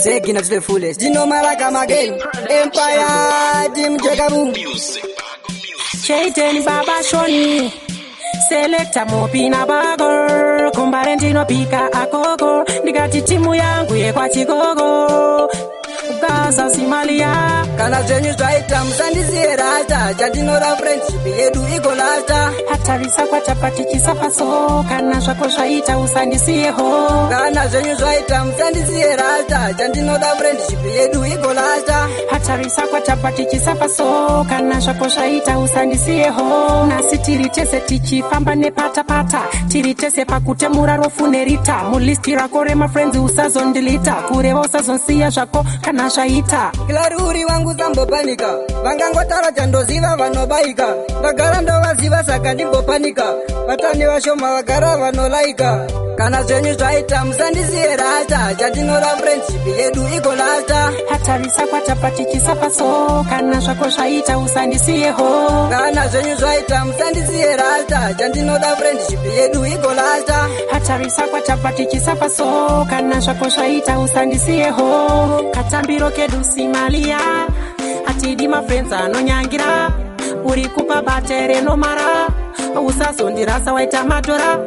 Segina to the fullest. Dino Malakam again. Empire, Jim Jagabu. Chaiten Baba Shoni. Selecta Mopina Bago. Kumbarentino Pika Akoko. Nigati timu yangu ye kwa chigogo. Gaza Simalia. Kana zenyu zvaita musandiziye rata. Chandinora friendship yedu iko lata. Hatarisa kwa chapati chisapaso. Kana zvako zvaita usandisiyeho. Kana zenyu zvaita musandiziye rata. Chandinora friendship yedu iko lata. Hatarisa kwa chapati chisapaso. Kana zvako zvaita usandisiyeho. Nasi tiri tese tichifamba nepata-pata. Tiri tese pakutemura rofu nerita. Mulisti rako rema friends usazondilita. Kureva usazonsiya zvako kana zvaita. Kilari uri wangu sambopanika. Vangangotara chandoziva vanobaika. Ndagara ndovaziva saka ndimbopanika. Vatani vashoma vagara vanolaika. Kana zvenyu zvaita musandiziye rata. Chandinora friendship yedu iko lata. Hatarisa kwa chapati chisapaso. Kana zvako zvaita usandisiyeho. Kana zvenyu zvaita musandiziye rata. Chandinora friendship yedu iko lata. Hatarisa kwa chapati chisapaso. Kana zvako zvaita usandisiyeho. Katambiro kedu Simalia. Atidi my friends anonyangira. Uri kupa batere no mara. Usazondirasa waita matora.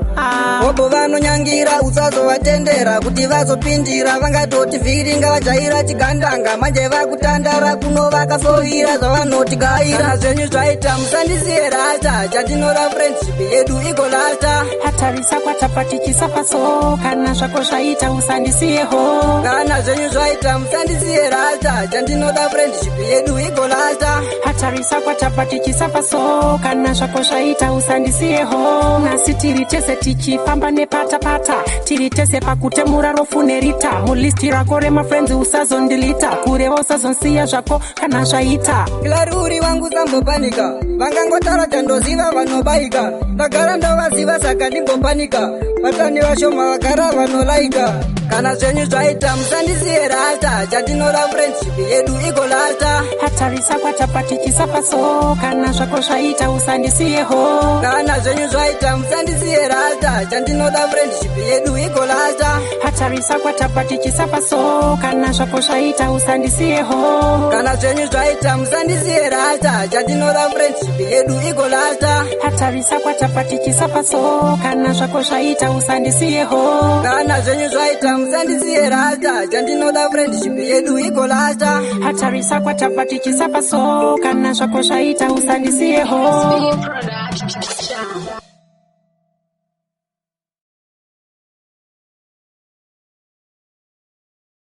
Obo vanonyangira usazovatendera kuti vazopindira vangatoti vhiringa vajaira chigandanga manje vakutandara kuno vakafoira zvavanotigaira. Zvenyu zvaita musandiziye rata. Chandinora friendship yedu iko lata. Hatarisa kwa chapati chisapaso. Kana zvako zvaita usandisiyeho. Kana zvenyu zvaita musandiziye rata. Chandinora friendship yedu iko lata. Hatarisa kwa chapati chisapaso. Kana zvako zvaita usandisiyeho. Nasi tiri tese tichifamba nepata-pata. Tiri tese pakutemura rofu nerita. Mulisti rako rema friends usazondilita. Kureva usazonsiya zvako kana zvaita. Kilari uri wangu sambopanika. Vangangotara chandoziva vanobaika. Ndagara ndovaziva saka ndimbopanika. Vatani vashoma vagara vanolaika. Kana zvenyu zvaita musandiziye rata. Chandinora friendship yedu iko lata. Hatarisa kwa chapati chisapaso. Kana zvako zvaita usandisiyeho. Kana zvenyu zvaita musandiziye rata. Chandinora friendship yedu iko lata. Hatarisa kwa chapati chisapaso. Kana zvako zvaita usandisiyeho. Kana zvenyu zvaita musandiziye rata. Chandinora friendship yedu iko lata. Hatarisa kwa chapati chisapaso. Kana zvako zvaita usandisiyeho. Kana zvenyu zvaita musandiziye rata. Chandinora friendship yedu iko lata. Hatarisa kwa chapati chisapaso. Kana zvako zvaita usandisiyeho.